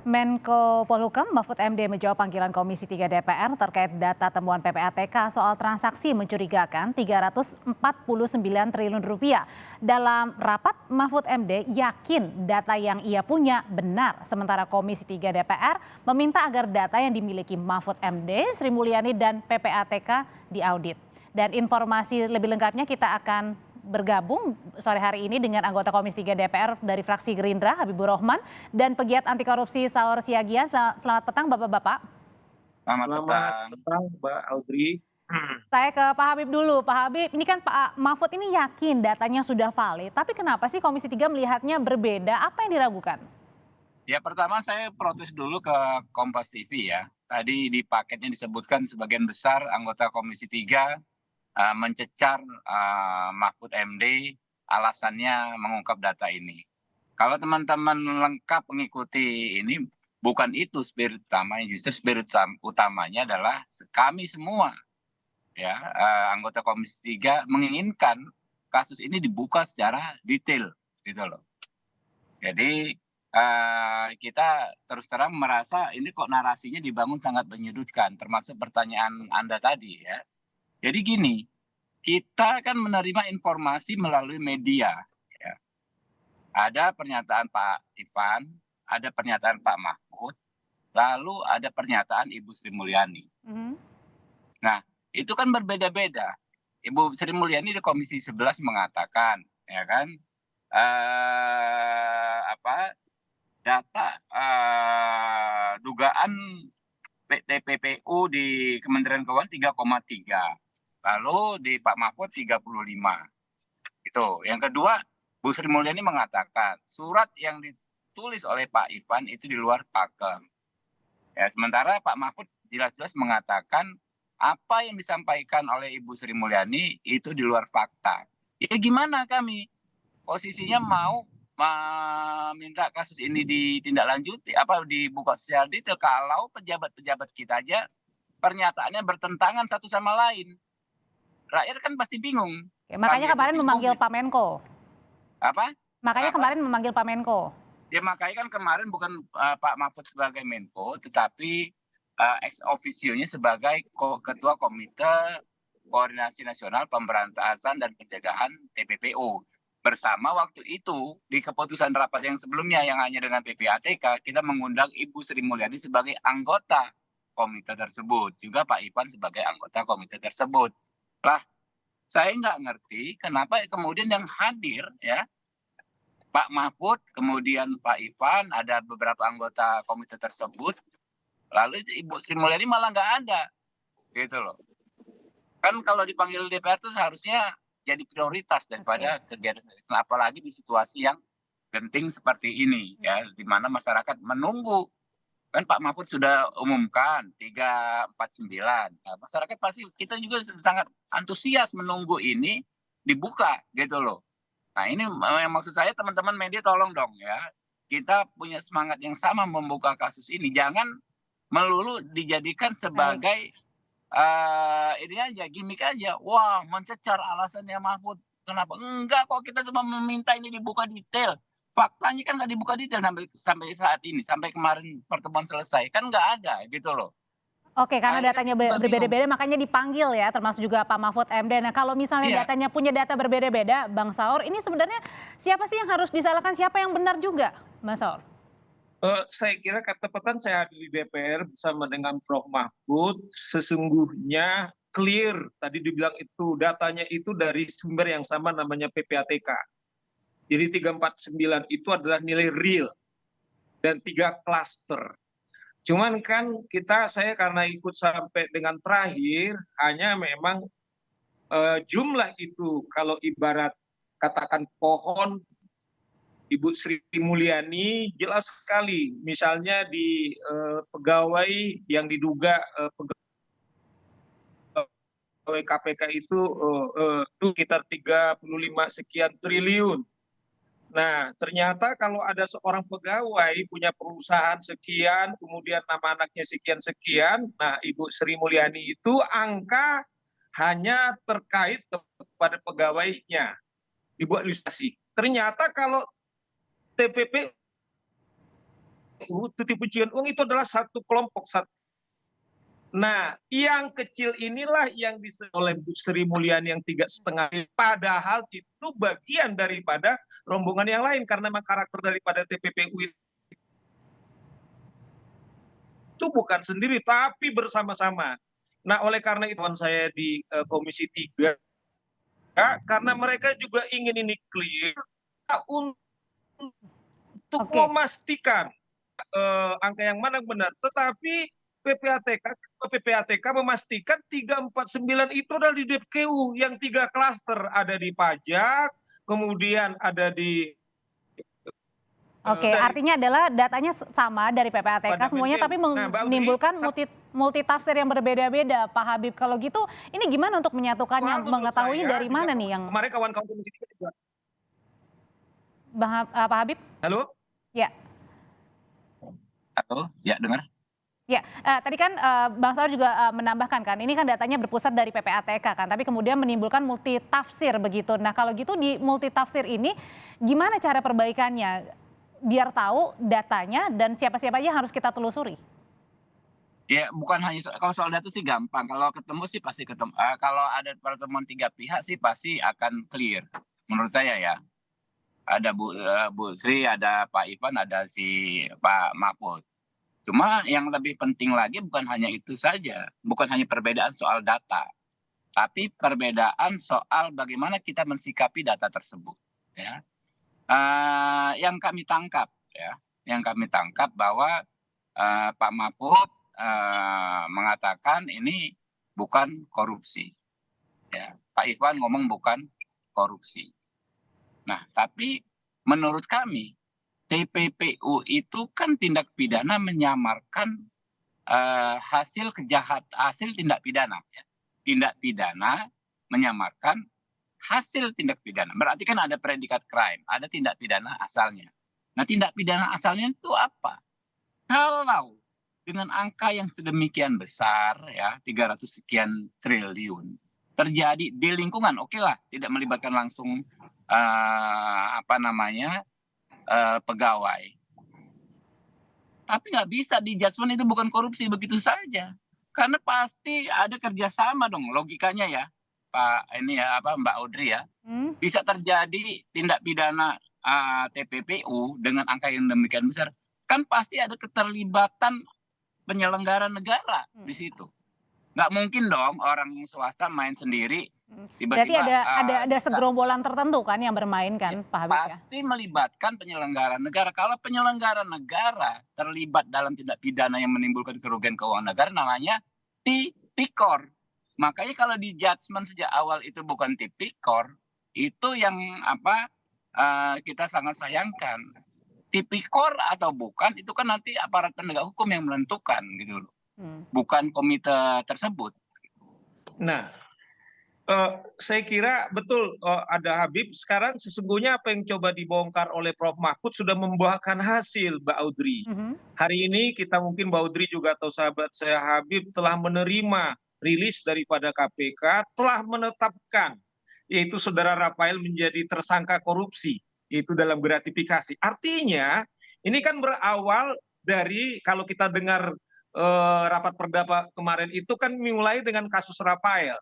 Menko Polhukam Mahfud MD menjawab panggilan Komisi 3 DPR terkait data temuan PPATK soal transaksi mencurigakan Rp349 triliun. Dalam rapat, Mahfud MD yakin data yang ia punya benar, sementara Komisi 3 DPR meminta agar data yang dimiliki Mahfud MD, Sri Mulyani, dan PPATK diaudit. Dan informasi lebih lengkapnya kita akan bergabung sore hari ini dengan anggota Komisi 3 DPR dari fraksi Gerindra, Habibur Rahman, dan pegiat anti korupsi Saur Siagian. Selamat petang Bapak-Bapak. Selamat Selamat petang. petang, Mbak Audrey. Saya ke Pak Habib dulu. Pak Habib, ini kan Pak Mahfud ini yakin datanya sudah valid, tapi kenapa sih Komisi 3 melihatnya berbeda? Apa yang diragukan? Ya pertama saya protes dulu ke Kompas TV ya. Tadi di paketnya disebutkan sebagian besar anggota Komisi 3 mencecar Mahfud MD alasannya mengungkap data ini. Kalau teman-teman lengkap mengikuti ini, bukan itu spirit utamanya, justru spirit utamanya adalah kami semua ya anggota Komisi 3 menginginkan kasus ini dibuka secara detail gitu loh. Jadi kita terus terang merasa ini kok narasinya dibangun sangat menyudutkan, termasuk pertanyaan Anda tadi ya. Jadi gini, kita kan menerima informasi melalui media. Ya. Ada pernyataan Pak Ivan, ada pernyataan Pak Mahfud, lalu ada pernyataan Ibu Sri Mulyani. Nah, itu kan berbeda-beda. Ibu Sri Mulyani di Komisi 11 mengatakan, ya kan, data dugaan TPPU di Kementerian Keuangan 3,3. Lalu di Pak Mahfud 35. Itu. Yang kedua, Bu Sri Mulyani mengatakan surat yang ditulis oleh Pak Ivan itu di luar pakem. Ya, sementara Pak Mahfud jelas-jelas mengatakan apa yang disampaikan oleh Ibu Sri Mulyani itu di luar fakta. Ya gimana kami? Posisinya mau meminta kasus ini ditindaklanjuti, dibuka secara detail kalau pejabat-pejabat kita aja pernyataannya bertentangan satu sama lain. Rakyat kan pasti bingung. Makanya kemarin memanggil Pak Menko. Memanggil Pak Menko. Ya makanya kan kemarin bukan Pak Mahfud sebagai Menko, tetapi ex officio-nya sebagai Ketua Komite Koordinasi Nasional Pemberantasan dan Pencegahan TPPU. Bersama waktu itu di keputusan rapat yang sebelumnya yang hanya dengan PPATK, kita mengundang Ibu Sri Mulyani sebagai anggota komite tersebut. Juga Pak Ivan sebagai anggota komite tersebut. Lah, saya nggak ngerti kenapa kemudian yang hadir ya Pak Mahfud, kemudian Pak Ivan, ada beberapa anggota komite tersebut, lalu Ibu Sri Mulyani malah nggak ada, gitu loh. Kan kalau dipanggil DPR itu seharusnya jadi prioritas daripada kegiatan, apalagi di situasi yang genting seperti ini, ya, di mana masyarakat menunggu. Kan Pak Mahfud sudah umumkan 349. Nah, masyarakat pasti kita juga sangat antusias menunggu ini dibuka, gitu loh. Nah ini yang maksud saya teman-teman media tolong dong ya, kita punya semangat yang sama membuka kasus ini, jangan melulu dijadikan sebagai ini aja, gimmick aja. Wah, mencecar alasannya Mahfud. Kenapa? Enggak kok, kita semua meminta ini dibuka detail. Faktanya kan nggak dibuka detail sampai saat ini, sampai kemarin pertemuan selesai. Kan nggak ada gitu loh. Oke, karena Akhirnya datanya kita berbeda-beda makanya dipanggil ya, termasuk juga Pak Mahfud MD. Nah, kalau misalnya Iya. datanya punya data berbeda-beda, Bang Saur, ini sebenarnya siapa sih yang harus disalahkan, siapa yang benar juga, Bang Saur? Saya kira ketepatan saya hadir di DPR bersama dengan Prof. Mahfud sesungguhnya clear. Tadi dibilang itu datanya itu dari sumber yang sama namanya PPATK. Jadi 349 itu adalah nilai real dan 3 klaster. Cuman kan saya karena ikut sampai dengan terakhir hanya memang jumlah itu kalau ibarat katakan pohon Ibu Sri Mulyani jelas sekali, misalnya di pegawai yang diduga pegawai KPK itu sekitar 35 sekian triliun. Nah, ternyata kalau ada seorang pegawai punya perusahaan sekian, kemudian nama anaknya sekian-sekian, nah Ibu Sri Mulyani itu angka hanya terkait kepada pegawainya, dibuat ilustrasi. Ternyata kalau TPPU tuti pencucian uang itu adalah satu kelompok. Nah, yang kecil inilah yang disebut oleh Bu Sri Mulyani yang 3,5. Padahal itu bagian daripada rombongan yang lain karena memang karakter daripada TPPU itu bukan sendiri tapi bersama-sama. Nah, oleh karena itu saya di Komisi 3 karena mereka juga ingin ini clear untuk memastikan angka yang mana benar. Tetapi PPATK memastikan 349 itu adalah di DPKU yang 3 klaster, ada di pajak, kemudian ada di artinya adalah datanya sama dari PPATK semuanya tapi menimbulkan multitafsir yang berbeda-beda, Pak Habib. Kalau gitu ini gimana untuk menyatukannya, mengetahui dari mana nih yang kemarin kawan-kawan Komisi 3 juga. Pak Habib? Halo? Ya. Halo, ya dengar. Ya, tadi kan Bang Saur juga menambahkan kan, ini kan datanya berpusat dari PPATK kan, tapi kemudian menimbulkan multitafsir begitu. Nah kalau gitu di multitafsir ini gimana cara perbaikannya? Biar tahu datanya dan siapa-siapa aja harus kita telusuri. Ya bukan hanya kalau soal data sih gampang, kalau ketemu sih pasti ketemu. Kalau ada pertemuan 3 pihak sih pasti akan clear, menurut saya ya. Ada Bu Sri, ada Pak Ivan, ada si Pak Mahfud. Cuma yang lebih penting lagi bukan hanya itu saja, bukan hanya perbedaan soal data, tapi perbedaan soal bagaimana kita mensikapi data tersebut. Ya. Yang kami tangkap, bahwa Pak Mahfud mengatakan ini bukan korupsi. Ya. Pak Ivan ngomong bukan korupsi. Nah, tapi menurut kami TPPU itu kan tindak pidana menyamarkan hasil tindak pidana. Ya. Tindak pidana menyamarkan hasil tindak pidana. Berarti kan ada predikat crime, ada tindak pidana asalnya. Nah, tindak pidana asalnya itu apa? Kalau dengan angka yang sedemikian besar, ya 300 sekian triliun, terjadi di lingkungan, oke lah, tidak melibatkan langsung pegawai. Tapi nggak bisa di judgement itu bukan korupsi begitu saja. Karena pasti ada kerjasama dong logikanya ya, Mbak Audrey ya. Bisa terjadi tindak pidana TPPU dengan angka yang demikian besar. Kan pasti ada keterlibatan penyelenggara negara di situ. Nggak mungkin dong orang swasta main sendiri. Berarti ada segerombolan tertentu kan yang bermain kan, Pak Habib? Pasti melibatkan penyelenggara negara. Kalau penyelenggara negara terlibat dalam tindak pidana yang menimbulkan kerugian keuangan negara, namanya tipikor. Makanya kalau di judgement sejak awal itu bukan tipikor, itu yang kita sangat sayangkan. Tipikor atau bukan itu kan nanti aparat penegak hukum yang menentukan gitu loh. Bukan komite tersebut. Nah, saya kira betul ada Habib. Sekarang sesungguhnya apa yang coba dibongkar oleh Prof. Mahfud sudah membuahkan hasil, Mbak Audrey. Hari ini kita mungkin Mbak Audrey juga atau sahabat saya Habib telah menerima rilis daripada KPK, telah menetapkan yaitu saudara Rafael menjadi tersangka korupsi, yaitu dalam gratifikasi. Artinya ini kan berawal dari kalau kita dengar rapat perdana kemarin itu kan mulai dengan kasus Rafael.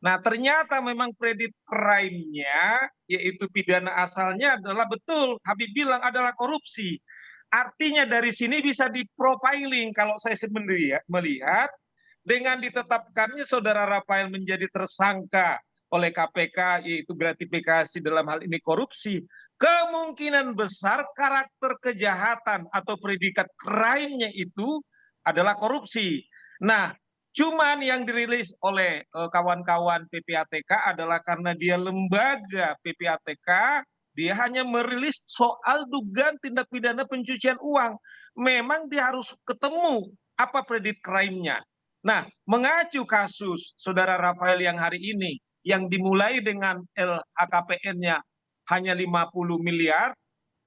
Nah, ternyata memang predikat crime-nya, yaitu pidana asalnya adalah betul, Habib bilang adalah korupsi. Artinya dari sini bisa diprofiling kalau saya sendiri melihat dengan ditetapkannya saudara Rafael menjadi tersangka oleh KPK, yaitu gratifikasi dalam hal ini korupsi, kemungkinan besar karakter kejahatan atau predikat crime-nya itu adalah korupsi. Nah, cuman yang dirilis oleh kawan-kawan PPATK adalah karena dia lembaga PPATK, dia hanya merilis soal dugaan tindak pidana pencucian uang. Memang dia harus ketemu apa predikat crime-nya. Nah, mengacu kasus saudara Rafael yang hari ini, yang dimulai dengan LHKPN-nya hanya 50 miliar,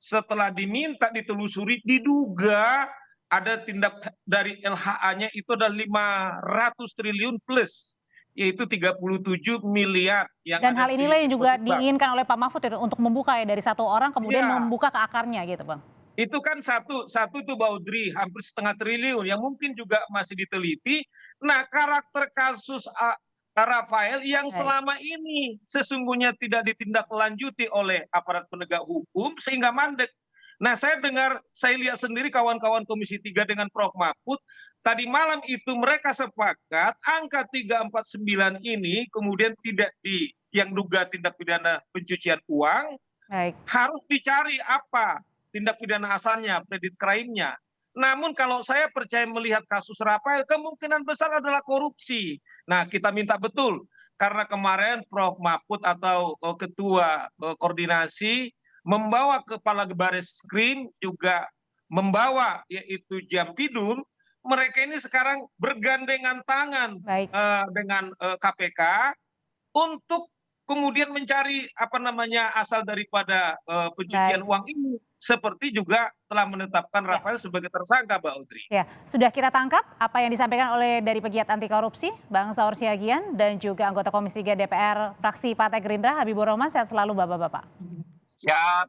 setelah diminta ditelusuri, diduga ada tindak dari LHA-nya itu ada 500 triliun plus, yaitu 37 miliar. Dan hal inilah yang juga diinginkan oleh Pak Mahfud untuk membuka ya dari satu orang kemudian membuka ke akarnya gitu Bang. Itu kan satu tuh Baudri, hampir setengah triliun yang mungkin juga masih diteliti. Nah, karakter kasus Rafael yang Baik. selama ini sesungguhnya tidak ditindaklanjuti oleh aparat penegak hukum sehingga mandek. Nah, saya lihat sendiri kawan-kawan Komisi 3 dengan Prof. Mahfud, tadi malam itu mereka sepakat angka 349 ini kemudian tidak yang duga tindak pidana pencucian uang, Baik. harus dicari apa tindak pidana asalnya, kredit crime-nya. Namun kalau saya percaya melihat kasus Rafael, kemungkinan besar adalah korupsi. Nah, kita minta betul, karena kemarin Prof. Mahfud atau Ketua Koordinasi membawa Kepala Bareskrim juga membawa yaitu Jampidum, mereka ini sekarang bergandengan tangan Baik. dengan KPK untuk kemudian mencari asal daripada pencucian Baik. uang ini, seperti juga telah menetapkan Ya. Rafael sebagai tersangka, Mbak Audrey. Ya, sudah kita tangkap apa yang disampaikan oleh dari pegiat anti korupsi, Bang Saur Siagian, dan juga anggota Komisi 3 DPR fraksi Partai Gerindra, Habibur Rahman. Sehat selalu Bapak-Bapak. Siap.